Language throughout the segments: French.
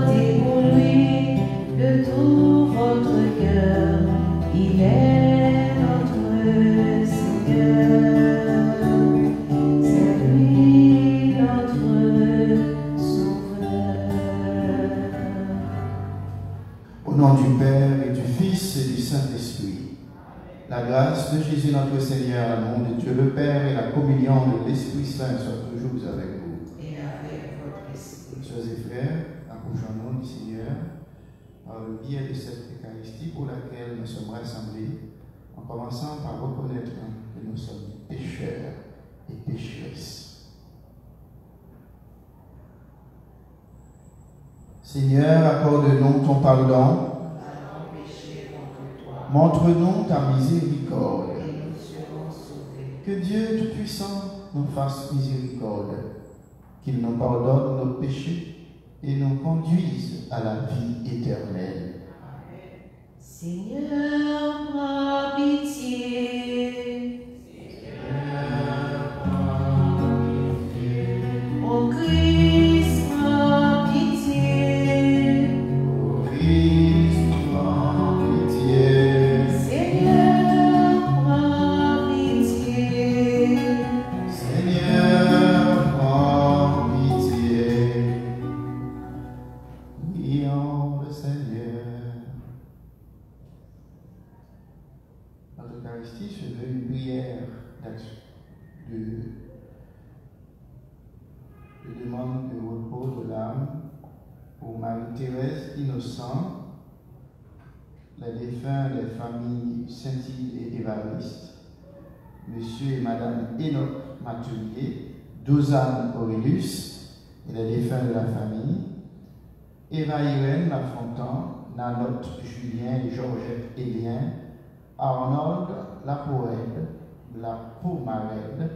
chantez pour lui de tout votre cœur. Il est notre Seigneur. C'est lui notre Sauveur. Au nom du Père et du Fils et du Saint-Esprit, la grâce de Jésus notre Seigneur, l'amour de Dieu le Père et la communion de l'Esprit Saint soient toujours avec vous. Et avec votre esprit. Sœurs et frères, approchons-nous du Seigneur par le biais de cette Eucharistie pour laquelle nous sommes rassemblés, en commençant par reconnaître que nous sommes pécheurs et pécheresses. Seigneur, accorde-nous ton pardon. Montre-nous ta miséricorde. Et nous serons sauvés. Que Dieu Tout-Puissant nous fasse miséricorde, qu'il nous pardonne nos péchés et nous conduise à la vie éternelle. Seigneur, prends pitié. Ô Christ, prends pitié. Christ, prends pitié. Seigneur, prends pitié. Seigneur, prends pitié. Prions le Seigneur. Notre Eucharistie se veut une prière de demande de repos de l'âme pour Marie-Thérèse Innocent, les défunts des familles Saint-Yves et Évariste, Monsieur et Madame Enoch Matelier, Dozane Aurelius et les défunts de la famille, Eva Irène Lafontaine, Nanotte Julien et Georgette Élien, Arnold Laporelle, La Pomarelle,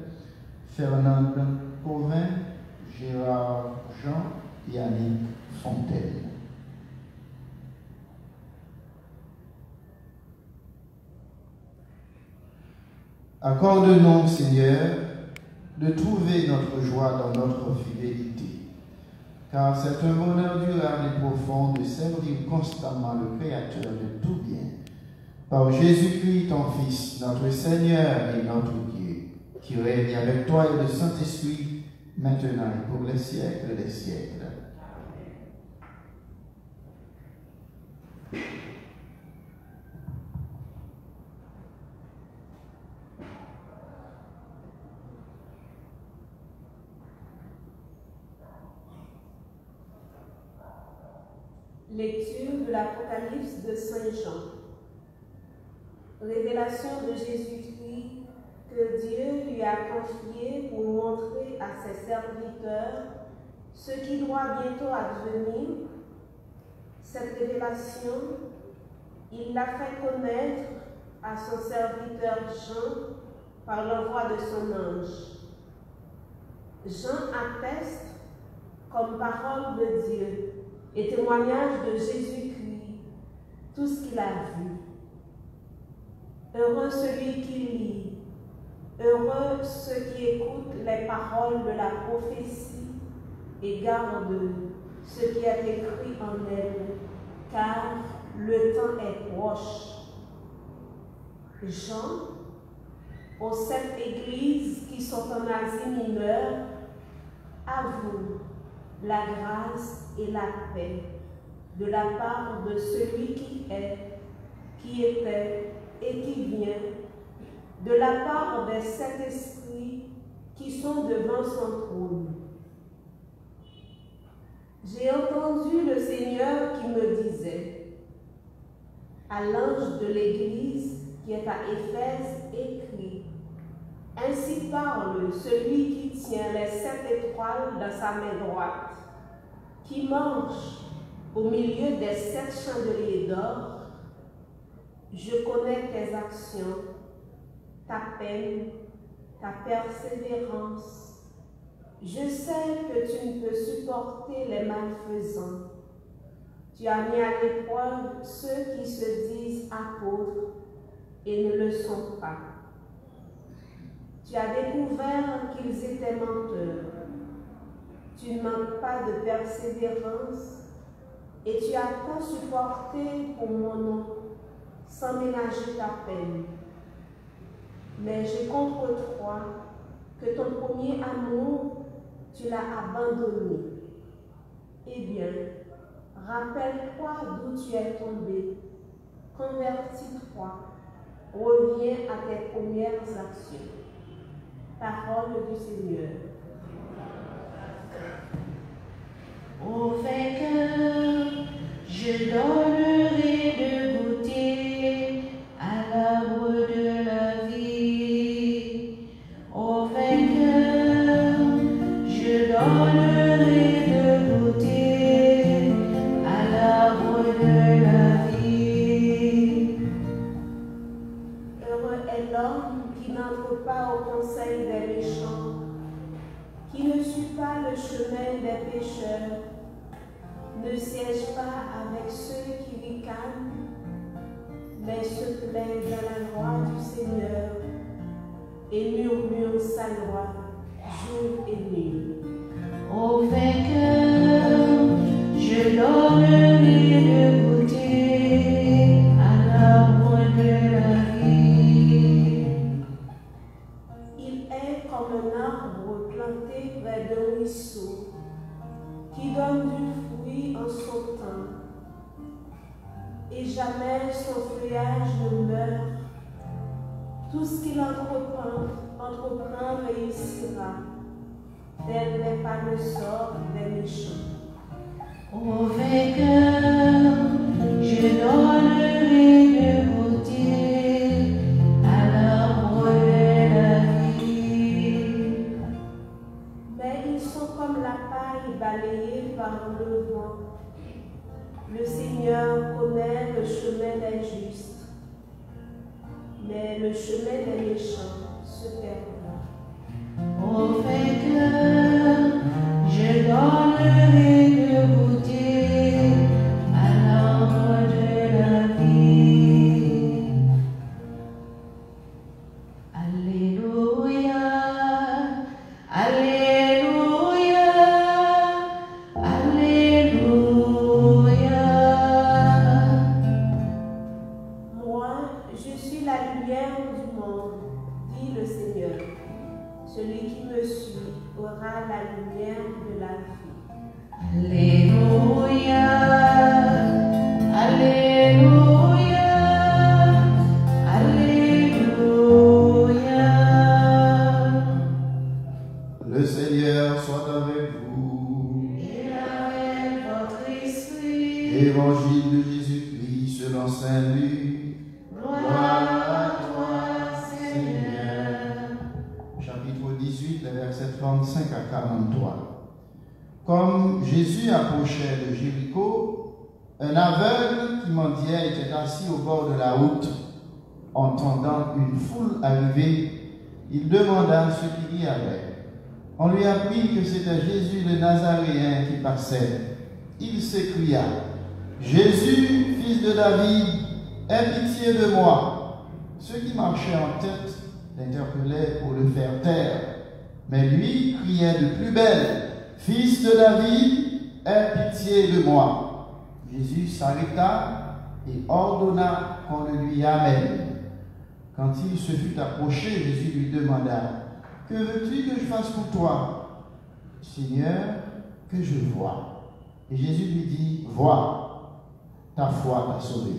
Fernande Covin, Gérard Jean, Yannick Fontaine. Accorde-nous, Seigneur, de trouver notre joie dans notre fidélité, car c'est un bonheur durable et profond de servir constamment le Créateur de tout bien. Par Jésus-Christ, ton Fils, notre Seigneur et notre Dieu, qui règne avec toi et le Saint-Esprit, maintenant et pour les siècles des siècles. Lecture de l'Apocalypse de Saint Jean. Révélation de Jésus-Christ que Dieu lui a confié pour montrer à ses serviteurs ce qui doit bientôt advenir. Cette révélation, il l'a fait connaître à son serviteur Jean par l'envoi de son ange. Jean atteste comme parole de Dieu et témoignage de Jésus-Christ tout ce qu'il a vu. Heureux celui qui lit, heureux ceux qui écoutent les paroles de la prophétie et gardent ce qui est écrit en elle, car le temps est proche. Jean, aux 7 églises qui sont en Asie mineure, avoue la grâce et la paix de la part de celui qui est, qui était et qui vient, de la part des 7 esprits qui sont devant son trône. J'ai entendu le Seigneur qui me disait, à l'ange de l'église qui est à Éphèse, écrit, ainsi parle celui qui tient les 7 étoiles dans sa main droite, qui marche au milieu des 7 chandeliers d'or. Je connais tes actions, ta peine, ta persévérance. Je sais que tu ne peux supporter les malfaisants. Tu as mis à l'épreuve ceux qui se disent apôtres et ne le sont pas. Tu as découvert qu'ils étaient menteurs. Tu ne manques pas de persévérance, et tu as tant supporté pour mon nom, sans ménager ta peine. Mais j'ai contre toi que ton premier amour, tu l'as abandonné. Eh bien, rappelle-toi d'où tu es tombé, convertis-toi, reviens à tes premières actions. Parole du Seigneur. Au vainqueur, je donnerai de goûter à l'arbre de la vie. Au vainqueur, je donnerai de goûter à l'arbre de la vie. Heureux est l'homme qui n'entre pas au conseil des méchants, qui ne suit pas le chemin des pécheurs, ne siège pas avec ceux qui ricanent, mais se plaît dans la loi du Seigneur et murmure sa loi jour et nuit. Au vainqueur, je donnerai de goûter à l'arbre de la vie. Il est comme un arbre planté près d'un ruisseau, qui donne du fruit en son temps, et jamais son feuillage ne meurt. Tout ce qu'il entreprend réussira. Tel n'est pas le sort des méchants. Au vainqueur, je donnerai de goûter à l'arbre de la vie. Mais ils sont comme la paille balayée par le vent. Le Seigneur connaît le chemin des justes, mais le chemin des méchants se perdra. Au vainqueur, je donnerai de goûter à l'arbre de la vie. Alléluia, Alléluia, Alléluia. Moi, je suis la lumière du monde, dit le Seigneur. Celui qui me suit aura la lumière de la vie. Alléluia, Alléluia, Alléluia. Le Seigneur soit avec vous. Et avec votre esprit, Évangile de Jésus-Christ selon Saint Luc. gloire à toi, Seigneur. Chapitre 18, les versets 35 à 43. Comme Jésus approchait de Jéricho, un aveugle qui mendiait était assis au bord de la route. Entendant une foule arriver, il demanda ce qu'il y avait. On lui apprit que c'était Jésus le Nazaréen qui passait. Il s'écria: Jésus, fils de David, aie pitié de moi. Ceux qui marchaient en tête l'interpellaient pour le faire taire. Mais lui criait de plus belle: Fils de David, aie pitié de moi. Jésus s'arrêta et ordonna qu'on le lui amène. Quand il se fut approché, Jésus lui demanda: Que veux-tu que je fasse pour toi? Seigneur, que je vois. Et Jésus lui dit: Vois, ta foi t'a sauvé.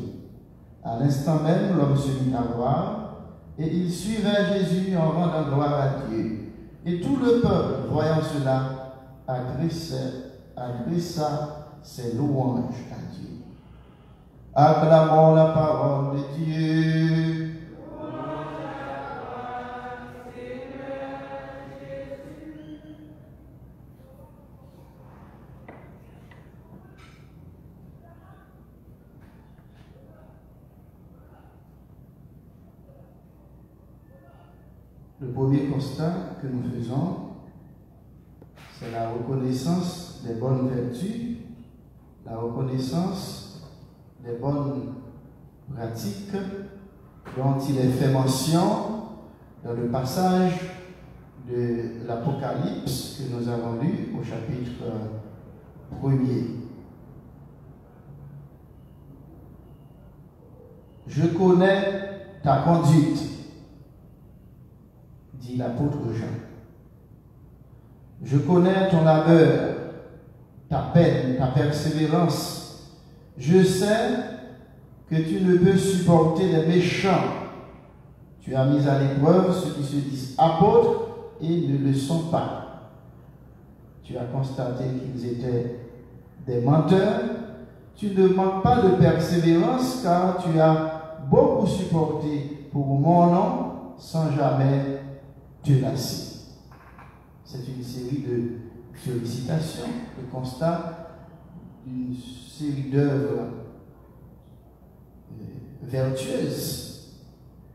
À l'instant même, l'homme se mit à voir, et il suivait Jésus en rendant gloire à Dieu. Et tout le peuple, voyant cela, adressa ses louanges à Dieu. Acclamons la parole de Dieu. Le premier constat que nous faisons, c'est la reconnaissance des bonnes vertus, la reconnaissance des bonnes pratiques dont il est fait mention dans le passage de l'Apocalypse que nous avons lu au chapitre 1er. Je connais ta conduite, dit l'apôtre Jean. Je connais ton labeur, ta peine, ta persévérance. Je sais que tu ne peux supporter les méchants. Tu as mis à l'épreuve ceux qui se disent apôtres et ne le sont pas. Tu as constaté qu'ils étaient des menteurs. Tu ne manques pas de persévérance car tu as beaucoup supporté pour mon nom sans jamais te lasser. C'est une série de félicitations, de constats, d'une série d'œuvres vertueuses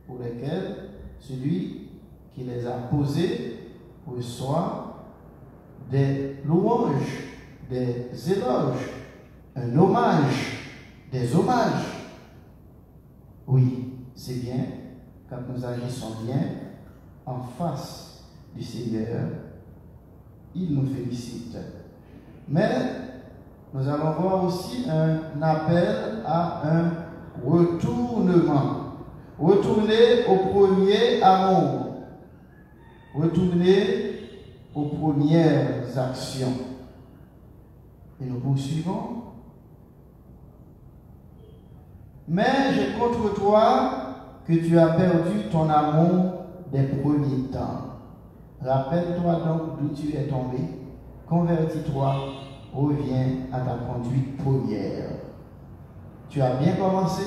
pour lesquelles celui qui les a posées reçoit des louanges, des éloges, un hommage, des hommages. Oui, c'est bien quand nous agissons bien en face du Seigneur, il nous félicite. Mais nous allons voir aussi un appel à un retournement. Retourner au premier amour. Retourner aux premières actions. Et nous poursuivons. Mais j'ai contre toi que tu as perdu ton amour des premiers temps. Rappelle-toi donc d'où tu es tombé. Convertis-toi, reviens à ta conduite première. Tu as bien commencé,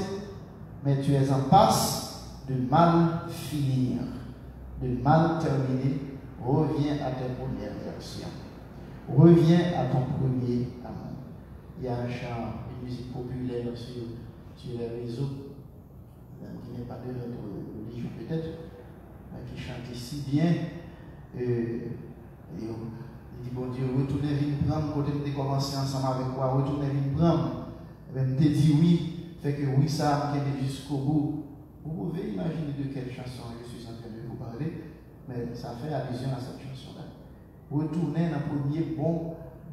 mais tu es en passe de mal finir, de mal terminer. Reviens à tes premières actions. Reviens à ton premier amour. Il y a un chant, une musique populaire sur les réseaux, qui n'est pas de notre religion peut-être, mais qui chante si bien. Il dit, bon Dieu, retournez venir prendre, quand vous avez commencé ensemble avec moi, retournez venir prendre. Et bien, me dit oui, fait que oui, ça m'a jusqu'au bout. Vous pouvez imaginer de quelle chanson je suis en train de vous parler, mais ça fait allusion à cette chanson-là. Retournez dans le premier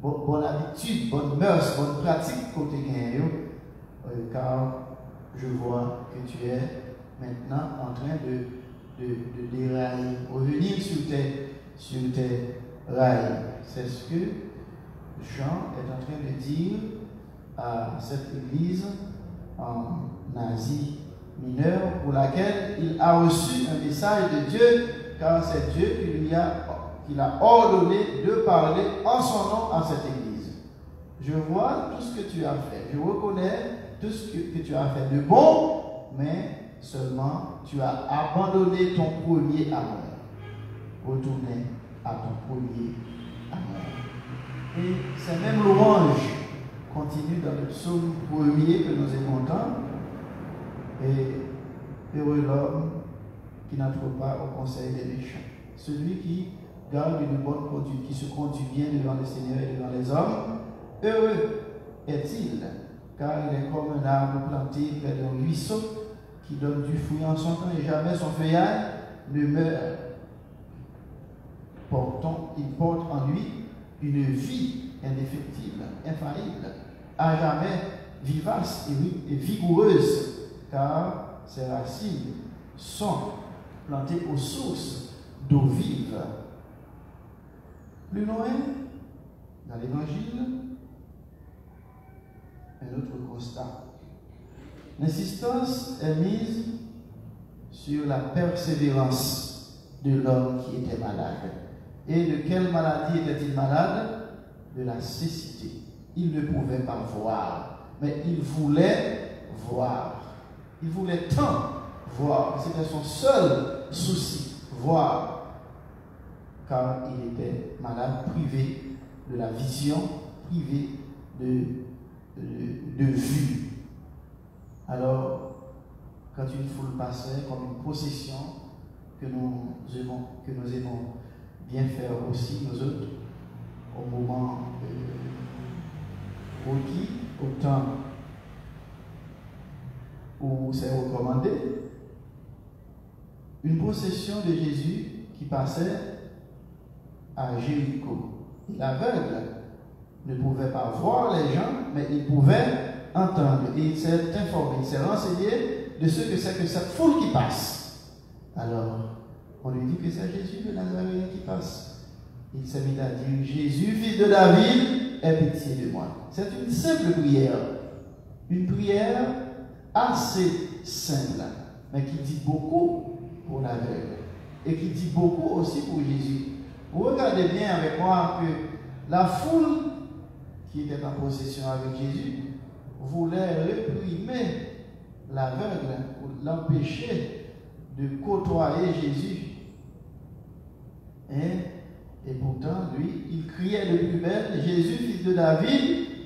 bonne habitude, bonne mœurs, bonne pratique côté gagnant, car je vois que tu es maintenant en train de dérailler, revenir sur tes rails. C'est ce que Jean est en train de dire à cette église en Asie mineure, pour laquelle il a reçu un message de Dieu, car c'est Dieu qui l'a ordonné de parler en son nom à cette église. Je vois tout ce que tu as fait, je reconnais tout ce que tu as fait de bon, mais seulement tu as abandonné ton premier amour. Retournez à ton premier amour. Et ces mêmes louanges continuent dans le psaume premier que nous aimons tant. Et heureux l'homme qui n'entre pas au conseil des méchants. Celui qui garde une bonne conduite, qui se conduit bien devant le Seigneur et devant les hommes, heureux est-il, car il est comme un arbre planté près d'un ruisseau qui donne du fruit en son temps et jamais son feuillage ne meurt. Il porte en lui une vie indéfectible, infaillible, à jamais vivace et vigoureuse, car ses racines sont plantées aux sources d'eau vive. Plus loin, dans l'Évangile, un autre constat. L'insistance est mise sur la persévérance de l'homme qui était malade. Et de quelle maladie était-il malade? De la cécité. Il ne pouvait pas voir, mais il voulait voir. Il voulait tant voir. C'était son seul souci, voir. Car il était malade, privé de la vision, privé de vue. Alors, quand une foule passait comme une procession que nous aimons bien faire aussi, nous autres, au moment requis, au temps où c'est recommandé, une procession de Jésus qui passait à Jéricho. L'aveugle ne pouvait pas voir les gens, mais il pouvait entendre. Et il s'est informé, il s'est renseigné de ce que c'est que cette foule qui passe. Alors, on lui dit que c'est Jésus de Nazareth qui passe. Il s'est mis à dire, Jésus, fils de David, aie pitié de moi. C'est une simple prière. Une prière assez simple, mais qui dit beaucoup pour l'aveugle. Et qui dit beaucoup aussi pour Jésus. Vous regardez bien avec moi que la foule qui était en possession avec Jésus voulait réprimer l'aveugle pour l'empêcher de côtoyer Jésus. Et pourtant, lui, il criait de plus belle, Jésus, fils de David,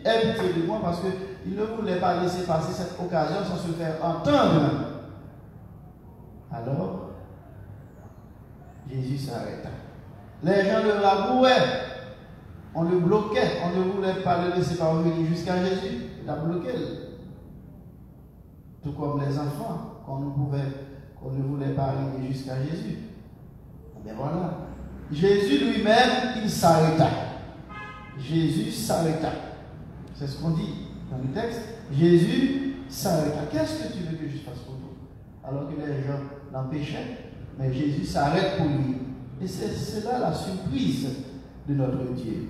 aie pitié de moi, parce qu'il ne voulait pas laisser passer cette occasion sans se faire entendre. Alors, Jésus s'arrêta. Les gens le rabouaient, on le bloquait, on ne voulait pas le laisser parvenir jusqu'à Jésus. Il a bloqué. Tout comme les enfants, qu'on ne voulait pas arriver jusqu'à Jésus. Mais voilà. Jésus lui-même, il s'arrêta. Jésus s'arrêta. C'est ce qu'on dit dans le texte. Jésus s'arrêta. Qu'est-ce que tu veux que je fasse pour toi? Alors que les gens l'empêchaient, mais Jésus s'arrête pour lui. Et c'est là la surprise de notre Dieu.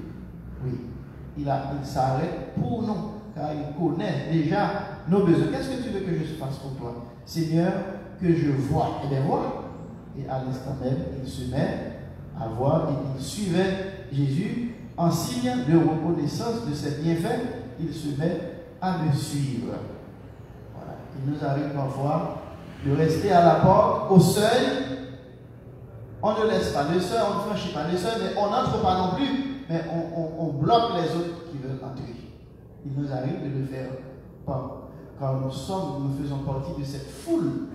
Oui, il s'arrête pour nous, car il connaît déjà nos besoins. Qu'est-ce que tu veux que je fasse pour toi? Seigneur, que je vois. Et bien voilà. Et à l'instant même, il se met à voir et il suivait Jésus en signe de reconnaissance de ses bienfaits. Il se met à me suivre. Voilà. Il nous arrive parfois de rester à la porte, au seuil. On ne laisse pas le seuil, on ne franchit pas le seuil, mais on n'entre pas non plus, mais on bloque les autres qui veulent entrer. Il nous arrive de le faire quand nous faisons partie de cette foule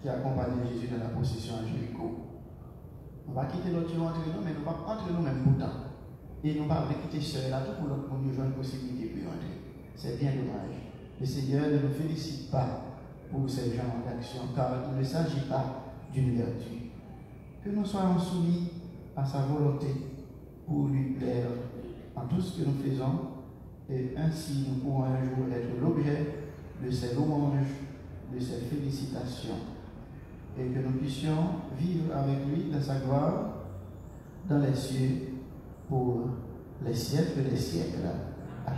qui accompagnait Jésus dans la procession à Jéricho. On va quitter notre Dieu entre nous, mais nous ne pas entre nous-mêmes pourtant. Et nous ne pas quitter ce là tout pour l'autre monde, nous jouons une possibilité pour entrer. C'est bien dommage. Le Seigneur ne nous félicite pas pour ces genres d'action, car il ne s'agit pas d'une vertu. Que nous soyons soumis à sa volonté pour lui plaire en tout ce que nous faisons, et ainsi nous pourrons un jour être l'objet de ses louanges, de ses félicitations, et que nous puissions vivre avec lui dans sa gloire, dans les cieux, pour les siècles des siècles. Amen.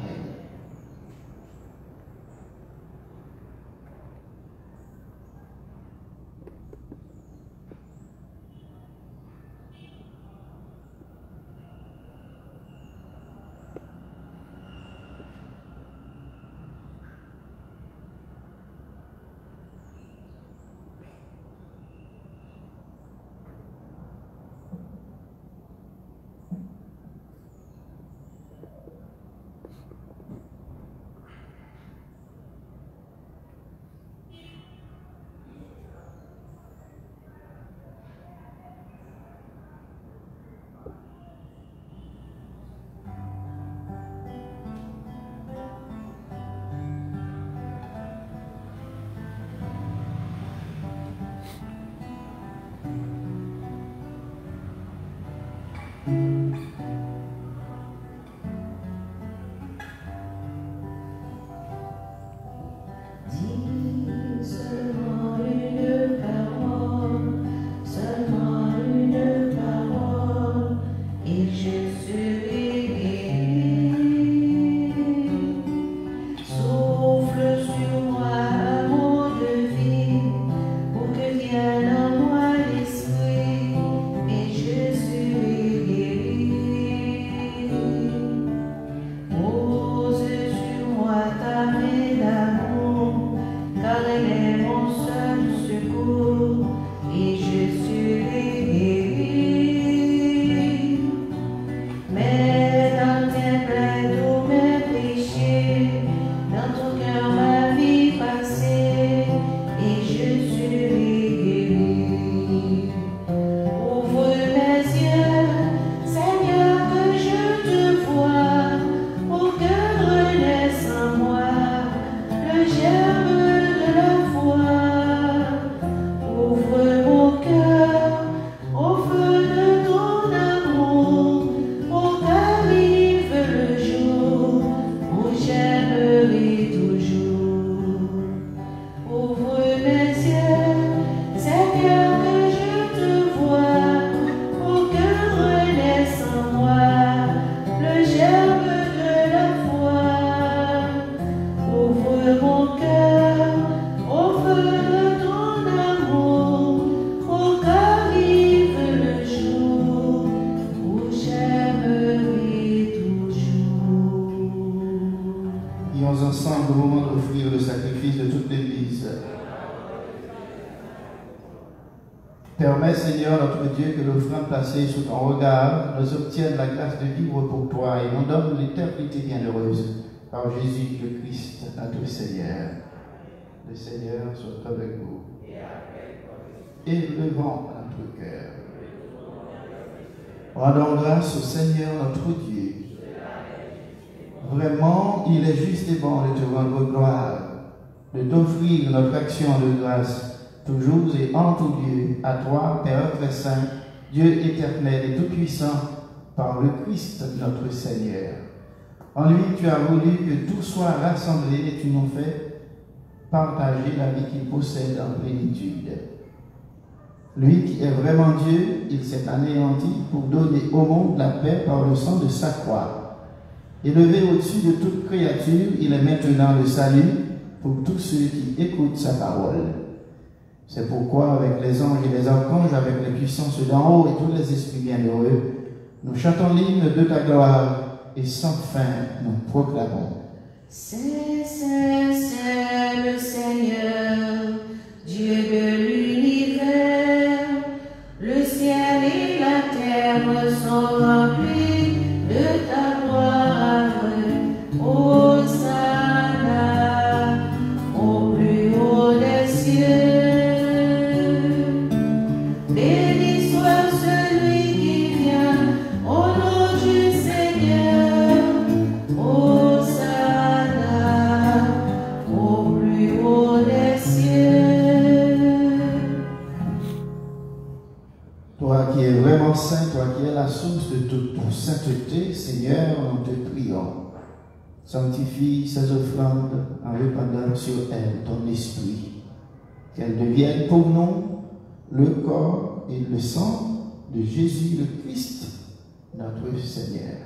Permets, Seigneur, notre Dieu, que l'offrande placée sous ton regard nous obtienne la grâce de vivre pour toi et nous donne l'éternité bienheureuse par Jésus le Christ, notre Seigneur. Le Seigneur soit avec vous. Élevons notre cœur. Rendons grâce au Seigneur notre Dieu. Vraiment, il est juste et bon de te rendre gloire, de t'offrir notre action de grâce, toujours et en tout lieu, à toi, Père très saint, Dieu éternel et tout-puissant, par le Christ notre Seigneur. En lui, tu as voulu que tout soit rassemblé et tu nous fais partager la vie qu'il possède en plénitude. Lui qui est vraiment Dieu, il s'est anéanti pour donner au monde la paix par le sang de sa croix. Élevé au-dessus de toute créature, il est maintenant le salut pour tous ceux qui écoutent sa parole. C'est pourquoi, avec les anges et les archanges, avec les puissances d'en haut et tous les esprits bienheureux, nous chantons l'hymne de ta gloire et sans fin nous proclamons. C'est le Seigneur, Dieu de l'univers. Le ciel et la terre sont remplis de ta gloire. Hosanna au plus haut des cieux. Béni soit celui qui vient au nom du Seigneur. Hosanna au plus haut des cieux. Toi qui es vraiment saint, toi qui es la source de toute sainteté, Seigneur, nous te prions. Sanctifie ces offrandes en répandant sur elles ton esprit, qu'elles deviennent pour nous le corps et le sang de Jésus le Christ, notre Seigneur.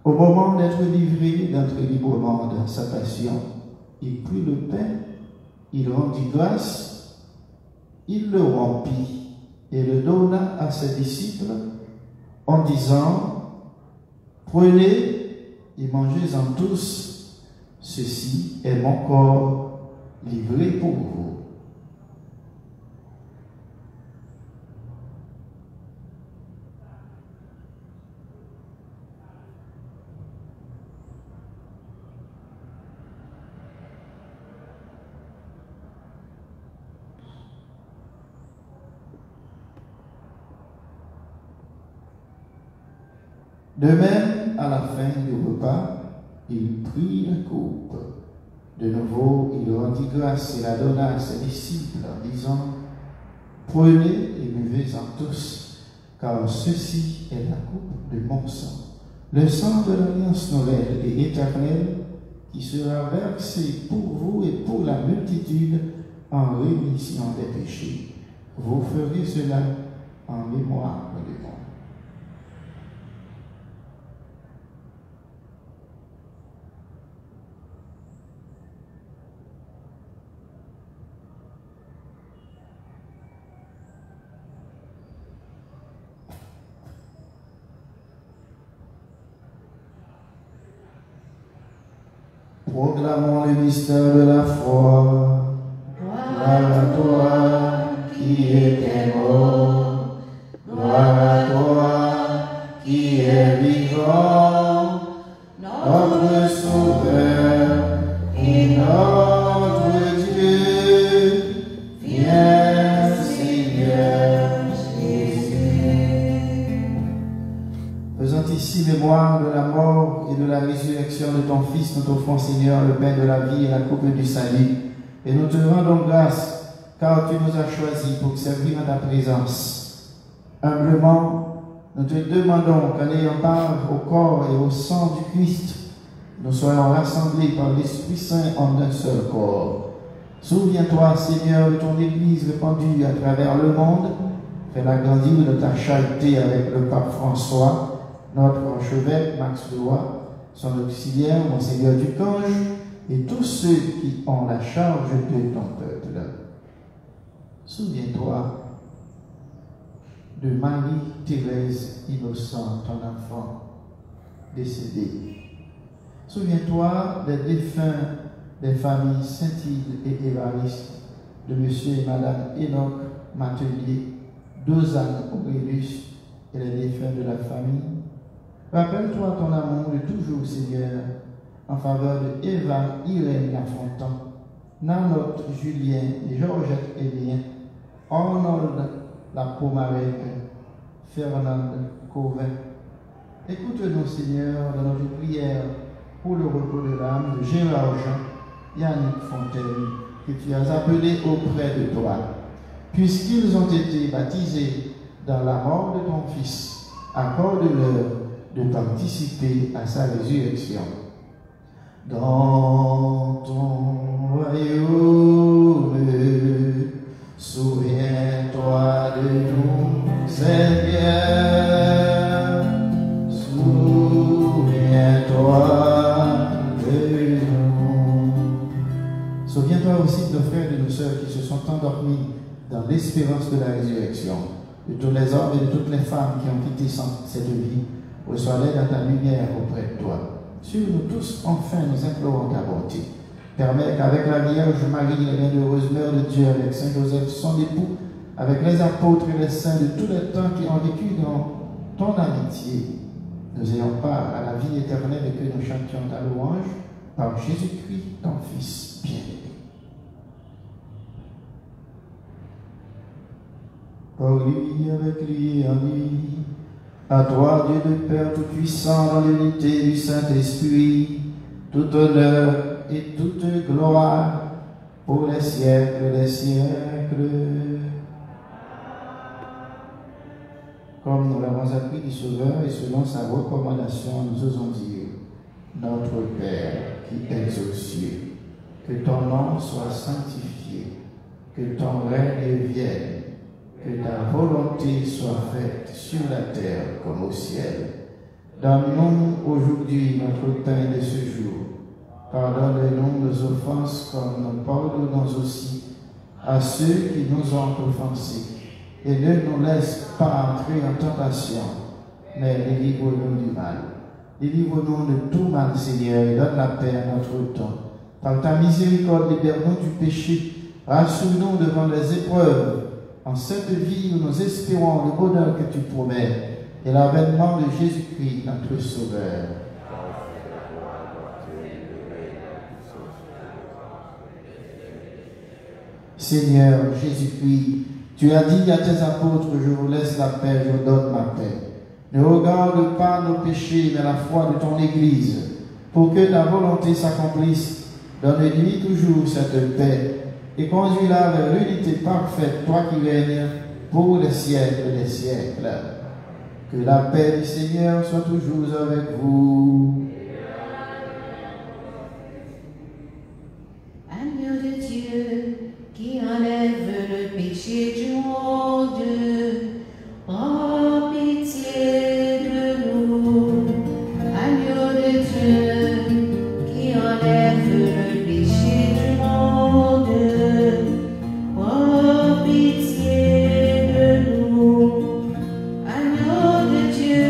Au moment d'être livré, d'être librement dans sa passion, il prit le pain, il rendit grâce, il le rompit et le donna à ses disciples en disant: prenez et mangez-en tous, ceci est mon corps livré pour vous. De même, à la fin du repas, il prit la coupe. De nouveau, il rendit grâce et la donna à ses disciples en disant: prenez et buvez-en tous, car ceci est la coupe de mon sang, le sang de l'alliance nouvelle et éternelle, qui sera versé pour vous et pour la multitude en rémission des péchés. Vous ferez cela en mémoire de moi. Proclamons le mystère de la foi. Gloire à toi qui étais mort, gloire à toi qui es vivant, notre Sauveur et notre Dieu. Viens, Seigneur Jésus. Faisant ici mémoire de la mort et de la résurrection de ton Fils, nous t'offrons, Seigneur, le pain de la vie et la coupe du salut. Et nous te rendons grâce, car tu nous as choisis pour servir en ta présence. Humblement, nous te demandons qu'en ayant part au corps et au sang du Christ, nous soyons rassemblés par l'Esprit Saint en un seul corps. Souviens-toi, Seigneur, de ton Église répandue à travers le monde. Fais-la grandir de ta charité avec le pape François, notre archevêque Max Leroy, son auxiliaire, Monseigneur Ducange, et tous ceux qui ont la charge de ton peuple. Souviens-toi de Marie-Thérèse Innocent, ton enfant décédé. Souviens-toi des défunts des familles Saint-Hilde et Évariste, de Monsieur et Madame Enoch Matelier, Dozane Aurélus et les défunts de la famille. Rappelle-toi ton amour de toujours, Seigneur, en faveur de Eva, Irène Lafontaine, Nanotte, Julien, Georgette Élien, Arnold Lapomarec, Fernande Covin. Écoute-nous, Seigneur, dans notre prière pour le repos de l'âme de Gérard Jean, Yannick Fontaine, que tu as appelés auprès de toi, puisqu'ils ont été baptisés dans la mort de ton Fils, accorde-leur de participer à sa résurrection. Dans ton royaume, souviens-toi de nous, Seigneur, souviens-toi de nous. Souviens-toi aussi de nos frères et de nos sœurs qui se sont endormis dans l'espérance de la résurrection, de tous les hommes et de toutes les femmes qui ont quitté cette vie. Reçois l'aide à ta lumière auprès de toi. Sur nous tous, enfin, nous implorons ta bonté. Permets qu'avec la Vierge Marie, la bienheureuse Mère de Dieu, avec Saint Joseph, son époux, avec les apôtres et les saints de tous les temps qui ont vécu dans ton amitié, nous ayons part à la vie éternelle et que nous chantions ta louange par Jésus-Christ, ton Fils bien-aimé. Par lui, avec lui et en lui, à toi, Dieu le Père Tout-Puissant, dans l'unité du Saint-Esprit, tout honneur et toute gloire pour les siècles des siècles. Comme nous l'avons appris du Sauveur et selon sa recommandation, nous osons dire: Notre Père qui es aux cieux, que ton nom soit sanctifié, que ton règne vienne, que ta volonté soit faite sur la terre comme au ciel. Donne-nous aujourd'hui notre pain de ce jour. Pardonne-nous nos offenses comme nous pardonnons aussi à ceux qui nous ont offensés. Et ne nous laisse pas entrer en tentation, mais délivre-nous du mal. Délivre-nous de tout mal, Seigneur, et donne la paix à notre temps. Par ta miséricorde, libère-nous du péché. Rassure-nous devant les épreuves. En cette vie où nous espérons le bonheur que tu promets et l'avènement de Jésus-Christ, notre Sauveur. Seigneur Jésus-Christ, tu as dit à tes apôtres: je vous laisse la paix, je vous donne ma paix. Ne regarde pas nos péchés, mais la foi de ton Église, pour que ta volonté s'accomplisse. Donne-lui toujours cette paix et conduis-la vers l'unité parfaite, toi qui règnes pour les siècles des siècles. Que la paix du Seigneur soit toujours avec vous. Agneau de Dieu, qui enlève le péché du monde, prends pitié de nous. Agneau de Dieu, qui enlève le péché du monde, prends pitié de nous. Agneau de Dieu,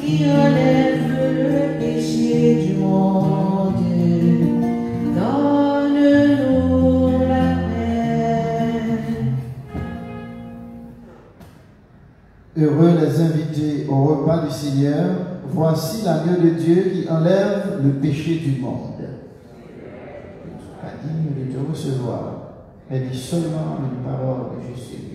qui enlève le péché du monde, donne-nous la paix. Heureux les invités au repas du Seigneur. Voici l'agneau de Dieu qui enlève le péché du monde. Je ne suis pas digne de te recevoir, mais dis seulement une parole et je suis guéri.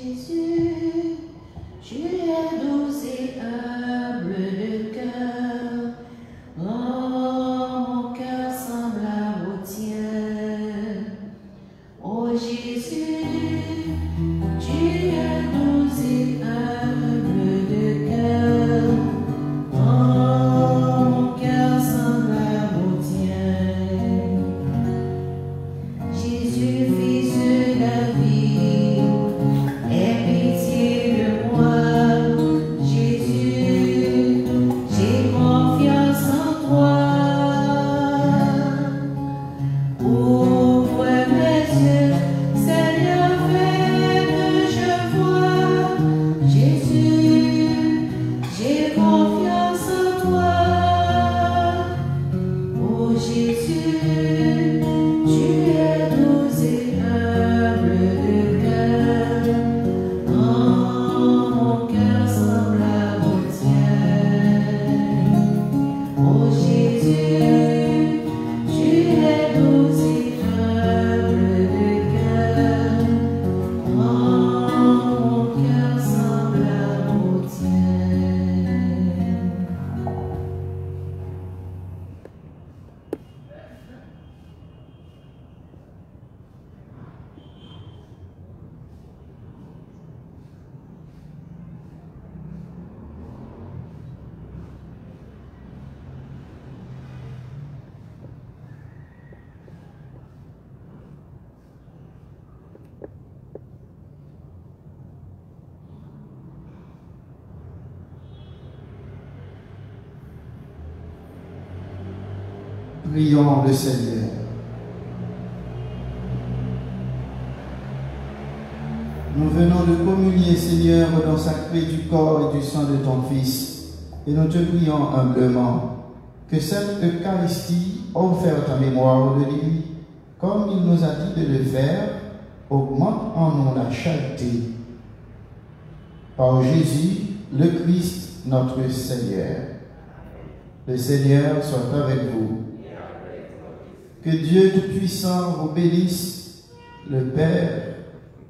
Jésus, tu es doux et humble de cœur. Oh, mon cœur semblable au tien. Oh Jésus, tu es doux et humble de cœur. Oh, mon cœur semblable au tien. Jésus, fils de David, aie pitié de moi. Jésus, j'ai confiance en toi. Ouvre mes yeux, Seigneur, fais que je vois. Jésus, j'ai confiance en toi. Oh Jésus, tu es doux et humble de cœur. Oh, mon cœur semblable au tien. Oh Jésus, tu es doux et humble de cœur. Oh, mon cœur semblable au tien. Prions le Seigneur. Nous venons de communier, Seigneur, au don sacré du corps et du sang de ton Fils, et nous te prions humblement que cette Eucharistie offerte en mémoire de lui, comme il nous a dit de le faire, augmente en nous la charité. Par Jésus, le Christ, notre Seigneur. Le Seigneur soit avec vous. Que Dieu Tout-Puissant vous bénisse, le Père,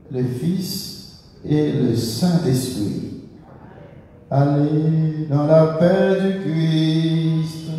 le Fils et le Saint-Esprit. Allez dans la paix du Christ.